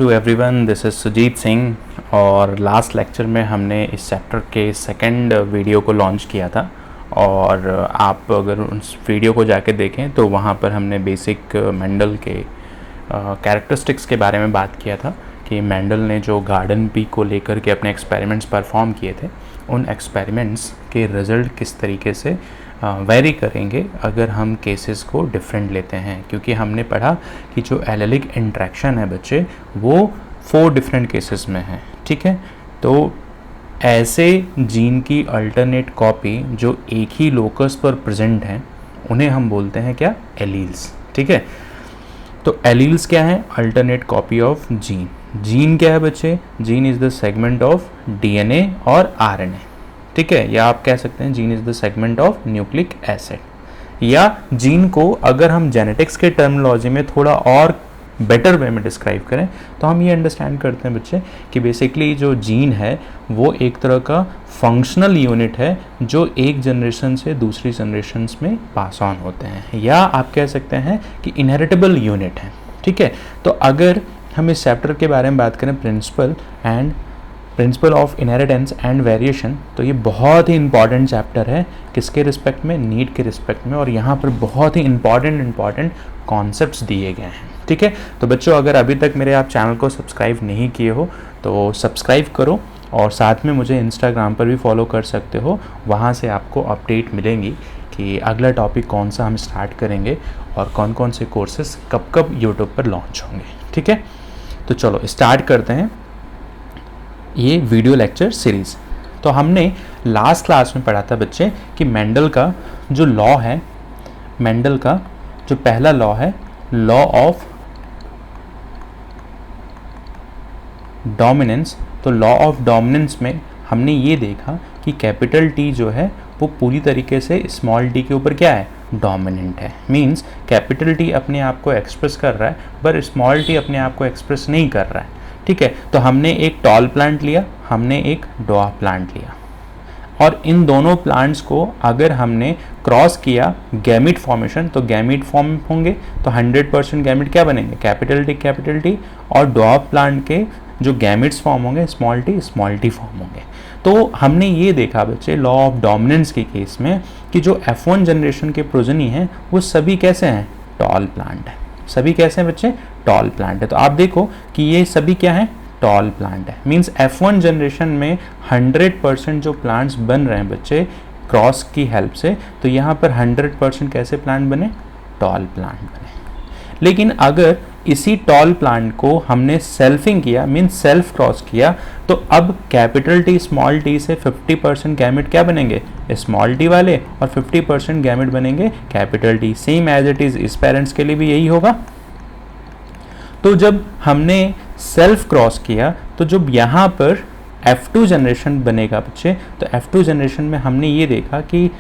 To everyone, this is Sujeet Singh. और last lecture में हमने इस चैप्टर के सेकंड वीडियो को लॉन्च किया था और आप अगर उस वीडियो को जाके देखें तो वहाँ पर हमने बेसिक मेंडल के कैरेक्टरिस्टिक्स के बारे में बात किया था कि मेंडल ने जो गार्डन पी को लेकर के अपने एक्सपेरिमेंट्स परफॉर्म किए थे, उन एक्सपेरिमेंट्स के रिज़ल्ट किस तरीके से वेरी करेंगे अगर हम केसेस को डिफरेंट लेते हैं। क्योंकि हमने पढ़ा कि जो एलेलिक इंट्रैक्शन है बच्चे, वो 4 डिफरेंट केसेस में है। ठीक है, तो ऐसे जीन की अल्टरनेट कॉपी जो एक ही लोकस पर प्रेजेंट हैं, उन्हें हम बोलते हैं क्या? एलील्स। ठीक है, तो एलील्स क्या है? Alternate copy of gene. Gene क्या है बच्चे? Gene is the segment of DNA और आरएनए। ठीक है, या आप कह सकते हैं gene is the segment of nucleic acid. या जीन को अगर हम जेनेटिक्स के टर्मिनोलॉजी में थोड़ा और बेटर वे में डिस्क्राइब करें तो हम ये अंडरस्टैंड करते हैं बच्चे कि बेसिकली जो जीन है वो एक तरह का फंक्शनल यूनिट है जो एक जनरेशन से दूसरी जनरेशन में पास ऑन होते हैं, या आप कह सकते हैं कि इनहेरिटेबल यूनिट है। ठीक है, तो अगर हम इस चैप्टर के बारे में बात करें principle of inheritance and variation, तो ये बहुत ही इंपॉर्टेंट चैप्टर है। किसके रिस्पेक्ट में? नीट के रिस्पेक्ट में। और यहाँ पर बहुत ही इंपॉर्टेंट कॉन्सेप्ट्स दिए गए हैं। ठीक है, तो बच्चों अगर अभी तक मेरे आप चैनल को सब्सक्राइब नहीं किए हो तो सब्सक्राइब करो और साथ में मुझे इंस्टाग्राम पर भी फॉलो कर सकते हो। वहाँ से आपको अपडेट मिलेंगी कि अगला टॉपिक कौन सा हम स्टार्ट करेंगे और कौन कौन से कोर्सेस कब कब यूट्यूब पर लॉन्च होंगे। ठीक है, तो चलो स्टार्ट करते हैं ये वीडियो लेक्चर सीरीज़। तो हमने लास्ट क्लास में पढ़ा था बच्चे कि मेंडल का जो लॉ है, मेंडल का जो पहला लॉ है, लॉ ऑफ डोमिनेंस। तो लॉ ऑफ डोमिनेंस में हमने ये देखा कि कैपिटल टी जो है वो पूरी तरीके से स्मॉल टी के ऊपर क्या है? डोमिनेंट है। मींस कैपिटल टी अपने आप को एक्सप्रेस कर रहा है पर स्मॉल टी अपने आप को एक्सप्रेस नहीं कर रहा है। ठीक है, तो हमने एक टॉल प्लांट लिया, हमने एक ड्वार्फ प्लांट लिया, और इन दोनों प्लांट्स को अगर हमने क्रॉस किया गैमीट फॉर्मेशन, तो गैमीट फॉर्म होंगे तो 100% गैमीट क्या बनेंगे? Capital T. और ड्वार्फ प्लांट के जो गैमिट्स फॉर्म होंगे स्मॉल टी फॉर्म होंगे। तो हमने ये देखा बच्चे लॉ ऑफ डोमिनेंस के केस में कि जो F1 जनरेशन के प्रोजनी हैं वो सभी कैसे हैं? टॉल प्लांट है। सभी कैसे हैं बच्चे? टॉल प्लांट है। तो आप देखो कि ये सभी क्या है? टॉल प्लांट है। मींस F1 जनरेशन में 100% जो प्लांट्स बन रहे हैं बच्चे क्रॉस की हेल्प से, तो यहाँ पर 100% कैसे प्लांट बने? टॉल प्लांट बने। लेकिन अगर इसी टॉल प्लांट को हमने सेल्फिंग किया, मींस सेल्फ क्रॉस किया, तो अब कैपिटल टी स्मॉल टी से 50% गैमेट क्या बनेंगे? स्मॉल टी वाले, और 50% गैमेट बनेंगे capital T. Same as it is इस पेरेंट्स के लिए भी यही होगा। तो जब हमने सेल्फ क्रॉस किया तो जब यहाँ पर F2 जनरेशन बनेगा बच्चे, तो F2 जनरेशन में हमने ये देखा कि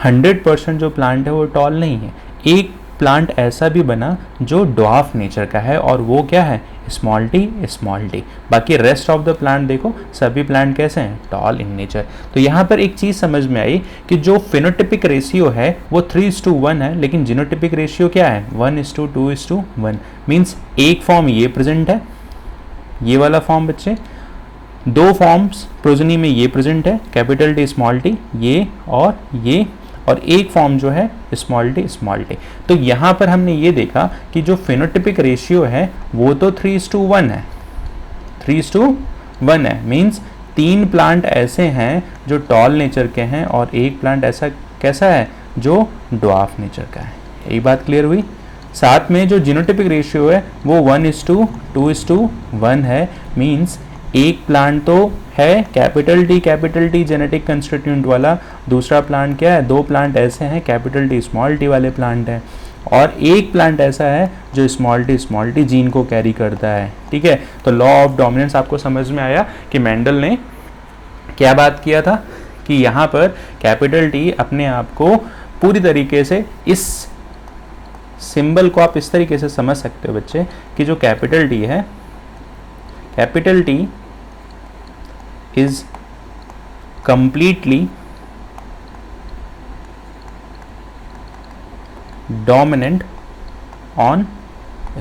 100% जो प्लांट है वो टॉल नहीं है। एक प्लांट ऐसा भी बना जो ड्वार्फ नेचर का है, और वो क्या है? Small T. बाकी रेस्ट ऑफ द प्लांट देखो, सभी प्लांट कैसे हैं? Tall in nature. तो यहाँ पर एक चीज़ समझ में आई कि जो फिनोटिपिक रेशियो है वो 3:1 है, लेकिन जीनोटिपिक रेशियो क्या है? 1:2:1। मीन्स एक फॉर्म ये प्रेजेंट है, ये वाला फॉर्म बच्चे, 2 फॉर्म्स प्रोजनी में ये प्रेजेंट है, कैपिटल टी स्मॉल टी, ये, और एक फॉर्म जो है स्मॉल टी। तो यहाँ पर हमने ये देखा कि जो फिनोटिपिक रेशियो है वो तो 3:1 है, 3:1 है। मीन्स 3 प्लांट ऐसे हैं जो टॉल नेचर के हैं और एक प्लांट ऐसा कैसा है जो ड्वार्फ नेचर का है। यही बात क्लियर हुई। साथ में जो जीनोटिपिक रेशियो है वो 1:2:1 है। मीन्स एक प्लांट तो है कैपिटल टी जेनेटिक कंस्टिट्यूएंट वाला, दूसरा प्लांट क्या है? 2 प्लांट ऐसे हैं कैपिटल टी स्मॉल टी वाले प्लांट हैं, और एक प्लांट ऐसा है जो स्मॉल टी जीन को कैरी करता है। ठीक है, तो लॉ ऑफ डोमिनेंस आपको समझ में आया कि मेंडल ने क्या बात किया था कि यहाँ पर कैपिटल टी अपने आप को पूरी तरीके से, इस सिंबल को आप इस तरीके से समझ सकते हो बच्चे कि जो कैपिटल टी है, capital T is completely dominant on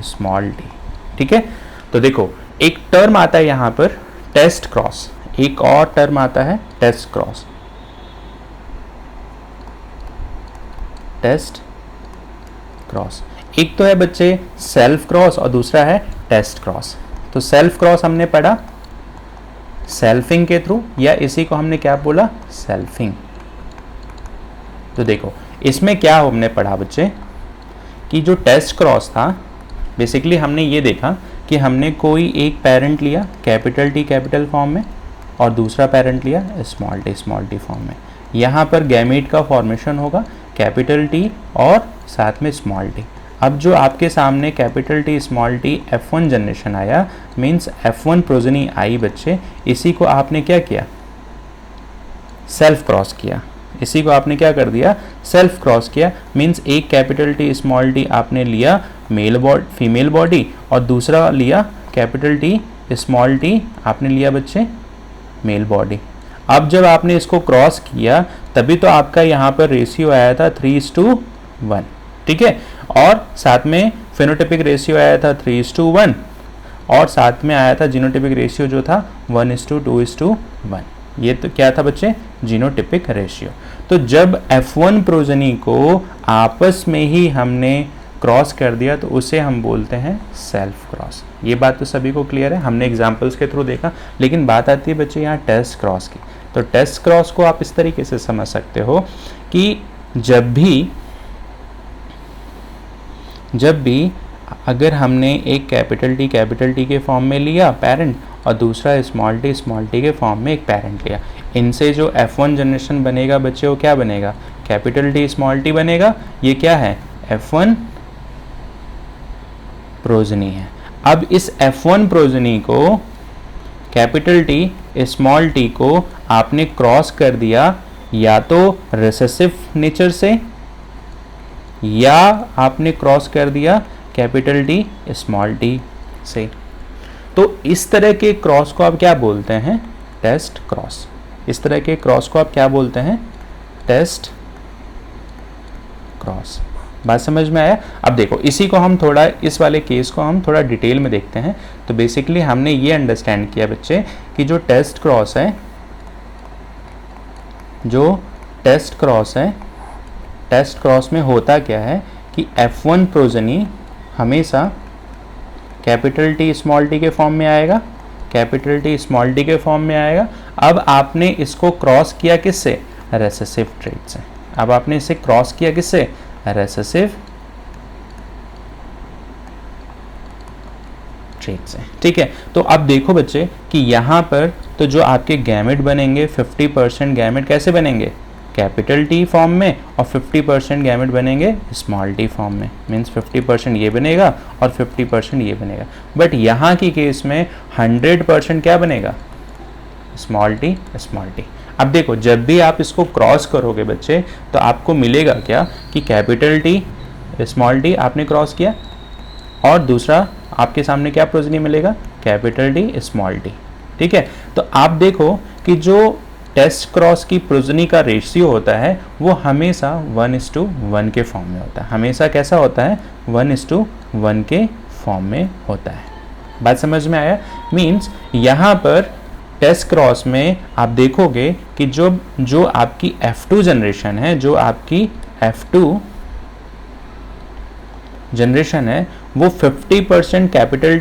small t। ठीक है, तो देखो एक टर्म आता है यहाँ पर टेस्ट क्रॉस, एक और टर्म आता है टेस्ट क्रॉस, टेस्ट क्रॉस। एक तो है बच्चे सेल्फ क्रॉस और दूसरा है टेस्ट क्रॉस। तो सेल्फ क्रॉस हमने पढ़ा सेल्फिंग के थ्रू, या इसी को हमने क्या बोला, सेल्फिंग। तो देखो इसमें क्या हमने पढ़ा बच्चे कि जो टेस्ट क्रॉस था बेसिकली हमने ये देखा कि हमने कोई एक पेरेंट लिया कैपिटल टी कैपिटल फॉर्म में और दूसरा पेरेंट लिया स्मॉल टी फॉर्म में। यहाँ पर गैमेट का फॉर्मेशन होगा कैपिटल टी और साथ में स्मॉल टी। अब जो आपके सामने capital T small T F1 generation आया, मीन्स F1 प्रोजनी आई बच्चे, इसी को आपने क्या किया, सेल्फ क्रॉस किया। इसी को आपने क्या कर दिया, सेल्फ क्रॉस किया। मीन्स एक कैपिटल टी स्मॉल टी आपने लिया फीमेल बॉडी और दूसरा लिया कैपिटल टी स्मॉल टी आपने लिया बच्चे मेल बॉडी। अब जब आपने इसको क्रॉस किया तभी तो आपका यहाँ पर रेशियो आया था 3:1, ठीक है, और साथ में फिनोटिपिक रेशियो आया था 3:1 और साथ में आया था जीनोटिपिक रेशियो जो था 1:2:1। ये तो क्या था बच्चे, जीनोटिपिक रेशियो। तो जब F1 प्रोजनी को आपस में ही हमने क्रॉस कर दिया तो उसे हम बोलते हैं सेल्फ क्रॉस। ये बात तो सभी को क्लियर है, हमने एग्जांपल्स के थ्रू देखा। लेकिन बात आती है बच्चे यहाँ टेस्ट क्रॉस की। तो टेस्ट क्रॉस को आप इस तरीके से समझ सकते हो कि जब भी अगर हमने एक कैपिटल टी के फॉर्म में लिया पेरेंट और दूसरा स्मॉल टी के फॉर्म में एक पेरेंट लिया, इनसे जो F1 जनरेशन बनेगा बच्चे वो क्या बनेगा, कैपिटल टी स्मॉल टी बनेगा। ये क्या है, F1 प्रोजनी है। अब इस F1 प्रोजनी को कैपिटल टी स्मॉल टी को आपने क्रॉस कर दिया या तो रिसेसिव नेचर से या आपने क्रॉस कर दिया कैपिटल टी स्मॉल टी से। तो इस तरह के क्रॉस को आप क्या बोलते हैं, टेस्ट क्रॉस। इस तरह के क्रॉस को आप क्या बोलते हैं, टेस्ट क्रॉस। बात समझ में आया। अब देखो इसी को हम थोड़ा, इस वाले केस को हम थोड़ा डिटेल में देखते हैं। तो बेसिकली हमने ये अंडरस्टैंड किया बच्चे कि जो टेस्ट क्रॉस है, जो टेस्ट क्रॉस है, टेस्ट क्रॉस में होता क्या है कि F1 प्रोजनी हमेशा कैपिटल टी स्मॉल टी के फॉर्म में आएगा, कैपिटल टी स्मॉल टी के फॉर्म में आएगा। अब आपने इसको क्रॉस किया किससे, रेसेसिव ट्रेट से। अब आपने इसे क्रॉस किया किससे, रेसेसिव ट्रेट से, ठीक है। तो अब देखो बच्चे कि यहाँ पर तो जो आपके गैमेट बनेंगे 50% गैमेट कैसे बनेंगे, कैपिटल टी फॉर्म में और 50% गैमेट बनेंगे स्मॉल टी फॉर्म में। मीन्स 50% ये बनेगा और 50% ये बनेगा। बट यहाँ की केस में 100% क्या बनेगा, स्मॉल टी स्मॉल टी। अब देखो जब भी आप इसको क्रॉस करोगे बच्चे तो आपको मिलेगा क्या कि कैपिटल टी स्मॉल टी आपने क्रॉस किया और दूसरा आपके सामने क्या प्रोजनी मिलेगा, कैपिटल टी स्मॉल टी, ठीक है। तो आप देखो कि जो टेस्ट क्रॉस की प्रोजनी का रेशियो होता है वो हमेशा 1:1 के फॉर्म में होता है। हमेशा कैसा होता है, 1:1 के फॉर्म में होता है। बात समझ में आया। मीन्स यहाँ पर टेस्ट क्रॉस में आप देखोगे कि जो आपकी F2 जनरेशन है, जो आपकी F2 जनरेशन है वो 50% कैपिटल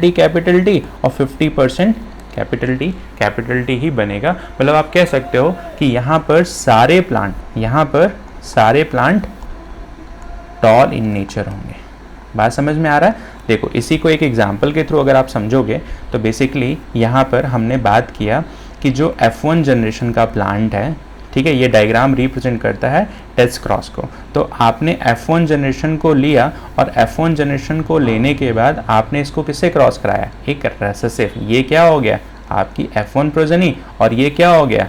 टी और 50% कैपिटल टी ही बनेगा। मतलब आप कह सकते हो कि यहाँ पर सारे प्लांट टॉल इन नेचर होंगे। बात समझ में आ रहा है। देखो इसी को एक एग्जांपल के थ्रू अगर आप समझोगे तो बेसिकली यहाँ पर हमने बात किया कि जो F1 जनरेशन का प्लांट है, ठीक है, ये डायग्राम रिप्रेजेंट करता है टेस्ट क्रॉस को। तो आपने F1 जनरेशन को लिया और F1 जनरेशन को लेने के बाद आपने इसको किससे क्रॉस कराया, एक रेसेसिव। ये क्या हो गया आपकी F1 प्रोजनी और ये क्या हो गया,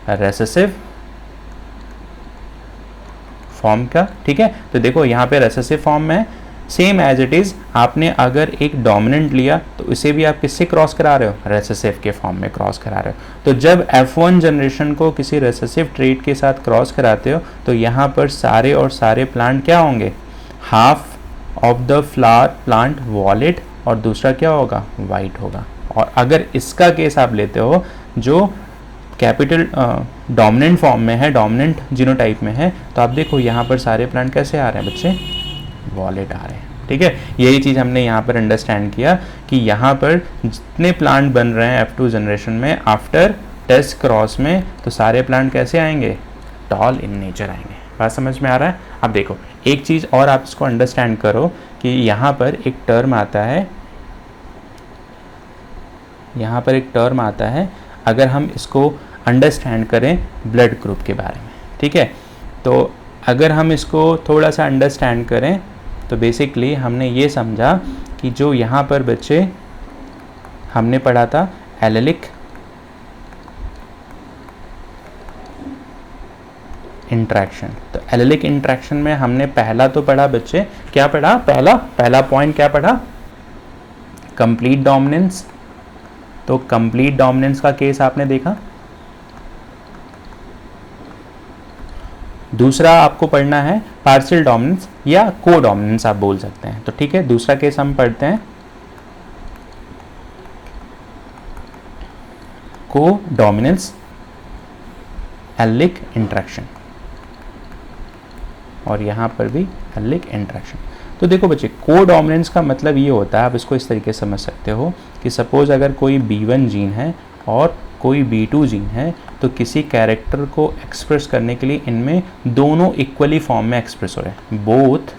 रेसेसिव फॉर्म का, ठीक है। तो देखो यहाँ पे रेसेसिव फॉर्म में सेम एज इट इज आपने अगर एक डोमिनेंट लिया तो इसे भी आप किससे क्रॉस करा रहे हो, रेसेसिव के फॉर्म में क्रॉस करा रहे हो। तो जब F1 जनरेशन को किसी रेसेसिव ट्रेट के साथ क्रॉस कराते हो तो यहाँ पर सारे और सारे प्लांट क्या होंगे, half of the flower plant wallet और दूसरा क्या होगा, वाइट होगा। और अगर इसका केस आप लेते हो जो कैपिटल डोमिनेंट फॉर्म में है, डोमिनेंट जीनोटाइप में है, तो आप देखो यहाँ पर सारे प्लांट कैसे आ रहे हैं बच्चे, वॉलेट आ रहे हैं। ठीक है, यही चीज़ हमने यहाँ पर अंडरस्टैंड किया कि यहाँ पर जितने प्लांट बन रहे हैं F2 जनरेशन में आफ्टर टेस्ट क्रॉस में, तो सारे प्लांट कैसे आएंगे, टॉल इन नेचर आएंगे। बात समझ में आ रहा है। अब देखो एक चीज़ और आप इसको अंडरस्टैंड करो कि यहाँ पर एक टर्म आता है, यहाँ पर एक टर्म आता है, अगर हम इसको अंडरस्टैंड करें ब्लड ग्रुप के बारे में। ठीक है, तो अगर हम इसको थोड़ा सा अंडरस्टैंड करें तो बेसिकली हमने ये समझा कि जो यहाँ पर बच्चे हमने पढ़ा था एलेलिक इंट्रैक्शन, तो एलेलिक इंट्रैक्शन में हमने पहला तो पढ़ा बच्चे, क्या पढ़ा, पहला पॉइंट क्या पढ़ा, कंप्लीट डोमिनेंस। तो कंप्लीट डोमिनेंस का केस आपने देखा। दूसरा आपको पढ़ना है पार्शियल डोमिनेंस या को डोमिनेंस आप बोल सकते हैं। तो ठीक है, दूसरा केस हम पढ़ते हैं को डोमिनेंस एलेलिक इंट्रैक्शन, और यहाँ पर भी एलेलिक इंट्रैक्शन। तो देखो बच्चे को डोमिनेंस का मतलब ये होता है, आप इसको इस तरीके से समझ सकते हो कि सपोज अगर कोई B1 जीन है और कोई B2 जीन है, तो किसी कैरेक्टर को एक्सप्रेस करने के लिए इनमें दोनों इक्वली फॉर्म में एक्सप्रेस हो रहे हैं। Both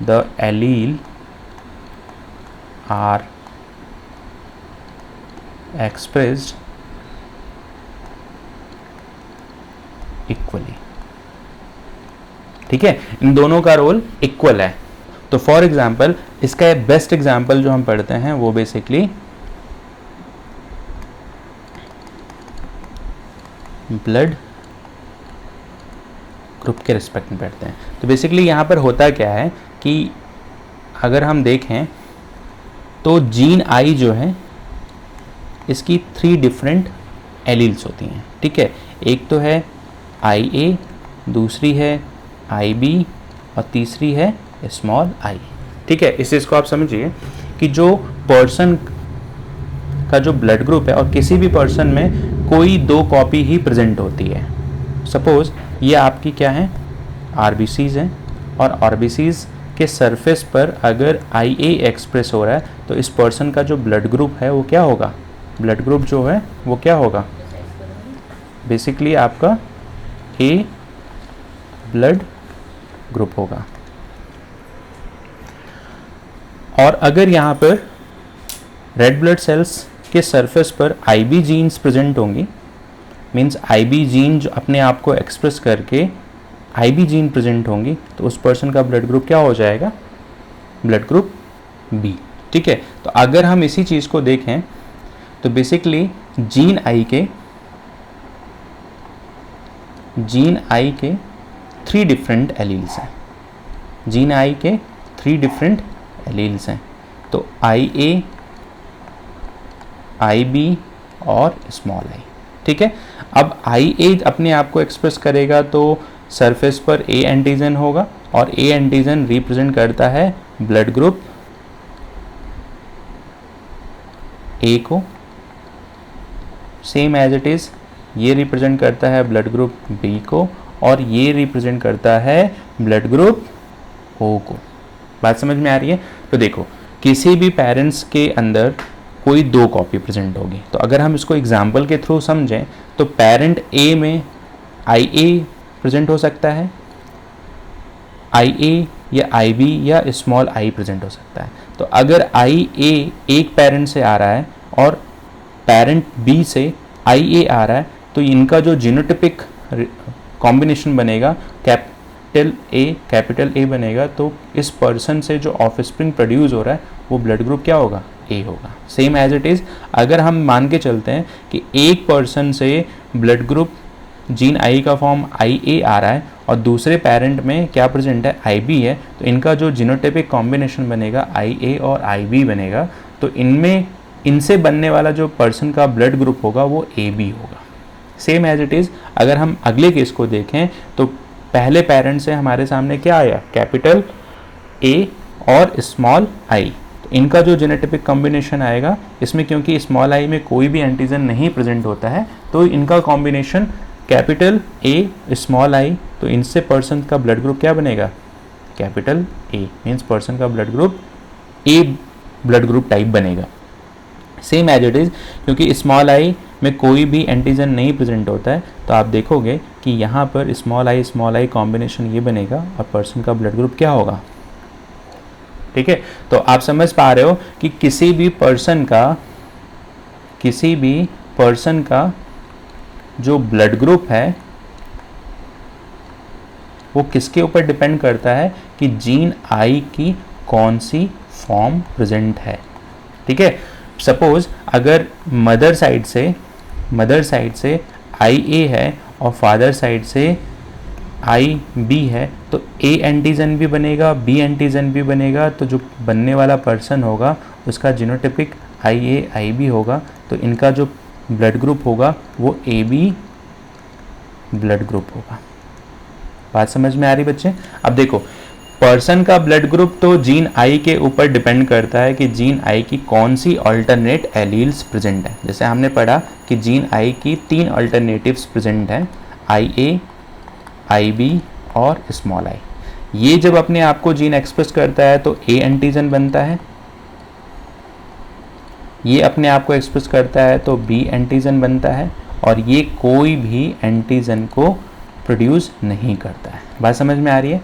the allele are expressed equally. ठीक है, इन दोनों का रोल इक्वल है। तो फॉर एग्जाम्पल इसका बेस्ट एग्जाम्पल जो हम पढ़ते हैं वो बेसिकली ब्लड ग्रुप के रिस्पेक्ट में पढ़ते हैं। तो बेसिकली यहाँ पर होता क्या है कि अगर हम देखें तो जीन आई जो है इसकी 3 डिफरेंट एलील्स होती हैं। ठीक है, एक तो है IA, दूसरी है IB और तीसरी है स्मॉल I। ठीक है, इस चीज़ को आप समझिए कि जो पर्सन का जो ब्लड ग्रुप है और किसी भी पर्सन में कोई 2 कॉपी ही प्रेजेंट होती है। सपोज ये आपकी क्या है, RBCs हैं, और RBCs के सरफेस पर अगर IA एक्सप्रेस हो रहा है तो इस पर्सन का जो ब्लड ग्रुप है वो क्या होगा, ब्लड ग्रुप जो है वो क्या होगा, बेसिकली आपका A ब्लड ग्रुप होगा। और अगर यहाँ पर रेड ब्लड सेल्स के सरफेस पर IB जीन्स प्रेजेंट होंगी, मींस IB जीन जो अपने आप को एक्सप्रेस करके IB जीन प्रेजेंट होंगी, तो उस पर्सन का ब्लड ग्रुप क्या हो जाएगा, ब्लड ग्रुप B। ठीक है, तो अगर हम इसी चीज़ को देखें तो बेसिकली जीन आई के 3 डिफरेंट एलील्स हैं, जीन आई के 3 डिफरेंट एलील्स हैं। तो IA, IB और स्मॉल I। ठीक है, अब IA अपने आप को एक्सप्रेस करेगा तो सरफेस पर A एंटीजन होगा, और A एंटीजन रिप्रेजेंट करता है ब्लड ग्रुप A को, सेम एज इट इज़ ये रिप्रेजेंट करता है ब्लड ग्रुप B को, और ये रिप्रेजेंट करता है ब्लड ग्रुप O को। बात समझ में आ रही है। तो देखो किसी भी पेरेंट्स के अंदर कोई 2 कॉपी प्रेजेंट होगी। तो अगर हम इसको एग्जाम्पल के थ्रू समझें तो पेरेंट A में IA प्रेजेंट हो सकता है, IA या IB या स्मॉल I प्रेजेंट हो सकता है। तो अगर IA एक पेरेंट से आ रहा है और पेरेंट B से IA आ रहा है, तो इनका जो जीनोटिपिक कॉम्बिनेशन बनेगा कैपिटल A बनेगा, तो इस पर्सन से जो ऑफस्प्रिंग प्रोड्यूस हो रहा है वो ब्लड ग्रुप क्या होगा, A होगा। सेम एज इट इज़ अगर हम मान के चलते हैं कि एक पर्सन से ब्लड ग्रुप जीन I का फॉर्म IA आ रहा है और दूसरे पेरेंट में क्या प्रेजेंट है, IB है, तो इनका जो जीनोटाइपिक कॉम्बिनेशन बनेगा IA और IB बनेगा। तो इनमें इनसे बनने वाला जो पर्सन का ब्लड ग्रुप होगा वो AB होगा। सेम एज इट इज़ अगर हम अगले केस को देखें तो पहले पेरेंट से हमारे सामने क्या आया, कैपिटल A और स्मॉल I। तो इनका जो जेनेटिक कॉम्बिनेशन आएगा, इसमें क्योंकि स्मॉल आई में कोई भी एंटीजन नहीं प्रेजेंट होता है, तो इनका combination capital A small I, तो इनसे पर्सन का ब्लड ग्रुप क्या बनेगा, कैपिटल ए, मीन्स पर्सन का blood group A blood group type बनेगा। सेम एज इट इज़, क्योंकि स्मॉल आई में कोई भी एंटीजन नहीं प्रेजेंट होता है, तो आप देखोगे कि यहाँ पर स्मॉल आई कॉम्बिनेशन ये बनेगा और पर्सन का ब्लड ग्रुप क्या होगा। ठीक है, तो आप समझ पा रहे हो कि किसी भी पर्सन का जो ब्लड ग्रुप है वो किसके ऊपर डिपेंड करता है कि जीन आई की कौन सी फॉर्म प्रेजेंट है। ठीक है, सपोज अगर मदर साइड से आई ए है और फादर साइड से आई बी है, तो ए एंटीजन भी बनेगा, बी एंटीजन भी बनेगा, तो जो बनने वाला पर्सन होगा उसका जीनोटिपिक आई ए आई बी होगा, तो इनका जो ब्लड ग्रुप होगा वो ए बी ब्लड ग्रुप होगा। बात समझ में आ रही बच्चे? अब देखो, पर्सन का ब्लड ग्रुप तो जीन आई के ऊपर डिपेंड करता है कि जीन आई की कौन सी अल्टरनेट एलील्स प्रेजेंट है। जैसे हमने पढ़ा कि जीन आई की 3 अल्टरनेटिव्स प्रेजेंट हैं, आई ए, आई बी और स्मॉल आई। ये जब अपने आप को जीन एक्सप्रेस करता है तो ए एंटीजन बनता है, ये अपने आप को एक्सप्रेस करता है तो बी एंटीजन बनता है, और ये कोई भी एंटीजन को प्रोड्यूस नहीं करता है। बात समझ में आ रही है?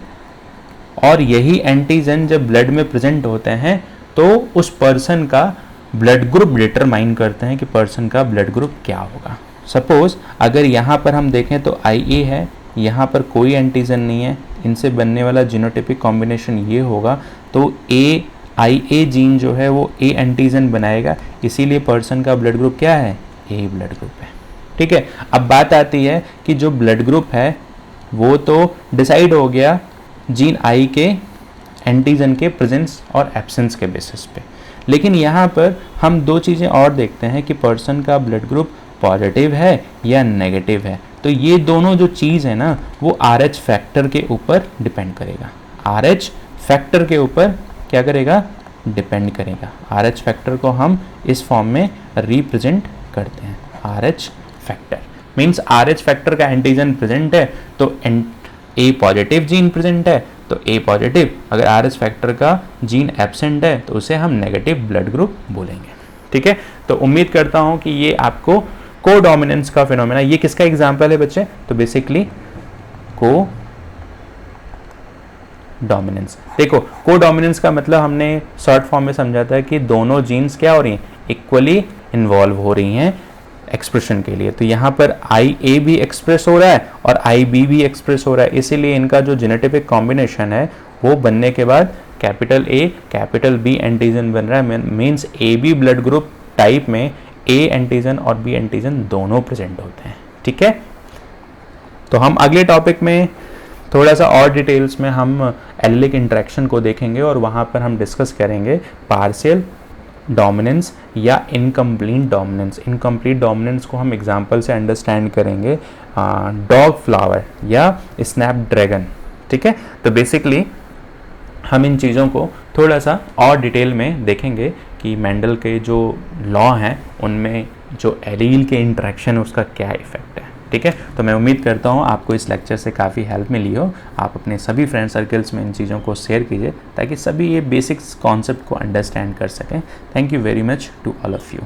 और यही एंटीजन जब ब्लड में प्रेजेंट होते हैं तो उस पर्सन का ब्लड ग्रुप डिटरमाइन करते हैं कि पर्सन का ब्लड ग्रुप क्या होगा। सपोज अगर यहाँ पर हम देखें तो आई ए है, यहाँ पर कोई एंटीजन नहीं है, इनसे बनने वाला जीनोटिपिक कॉम्बिनेशन ये होगा, तो ए आई ए जीन जो है वो ए एंटीजन बनाएगा, इसीलिए पर्सन का ब्लड ग्रुप क्या है, ए ब्लड ग्रुप है। ठीक है, अब बात आती है कि जो ब्लड ग्रुप है वो तो डिसाइड हो गया जीन आई के एंटीजन के प्रेजेंस और एब्सेंस के बेसिस पे, लेकिन यहाँ पर हम 2 चीज़ें और देखते हैं कि पर्सन का ब्लड ग्रुप पॉजिटिव है या नेगेटिव है। तो ये दोनों जो चीज़ है ना वो RH फैक्टर के ऊपर डिपेंड करेगा। RH फैक्टर के ऊपर क्या करेगा, डिपेंड करेगा। RH फैक्टर को हम इस फॉर्म में रिप्रेजेंट करते हैं, RH factor means RH factor का एंटीजन प्रेजेंट है तो ए पॉजिटिव जीन प्रेजेंट है तो ए पॉजिटिव, अगर RH फैक्टर का जीन एब्सेंट है तो उसे हम नेगेटिव ब्लड ग्रुप बोलेंगे। ठीक है, तो उम्मीद करता हूं कि ये आपको कोडोमिनेंस का फिनोमेना, ये किसका एग्जांपल है बच्चे, तो बेसिकली कोडोमिनेंस। देखो, कोडोमिनेंस का मतलब हमने शॉर्ट फॉर्म में समझा था कि दोनों जीन्स क्या हो रही हैं, इक्वली इन्वॉल्व हो रही हैं एक्सप्रेशन के लिए। तो यहाँ पर आई ए भी एक्सप्रेस हो रहा है और आई बी भी एक्सप्रेस हो रहा है, इसीलिए इनका जो जेनेटिक कॉम्बिनेशन है वो बनने के बाद capital A capital B antigen बन रहा है। Means A B blood group type में ए एंटीजन और बी एंटीजन दोनों प्रेजेंट होते हैं। ठीक है, तो हम अगले टॉपिक में थोड़ा सा और डिटेल्स में हम एलिलिक इंटरेक्शन को देखेंगे और वहाँ पर हम डिस्कस करेंगे पार्शियल डोमिनेंस या इनकम्प्लीट डोमिनेंस। इनकम्प्लीट डोमिनेंस को हम एग्जांपल से अंडरस्टैंड करेंगे, डॉग फ्लावर या स्नैपड्रैगन। ठीक है, तो बेसिकली हम इन चीज़ों को थोड़ा सा और डिटेल में देखेंगे कि मेंडल के जो लॉ हैं उनमें जो एलील के इंटरेक्शन है उसका क्या इफेक्ट है। ठीक है, तो मैं उम्मीद करता हूँ आपको इस लेक्चर से काफ़ी हेल्प मिली हो। आप अपने सभी फ्रेंड सर्कल्स में इन चीज़ों को शेयर कीजिए ताकि सभी ये बेसिक्स कॉन्सेप्ट को अंडरस्टैंड कर सकें। Thank you very much to all of you.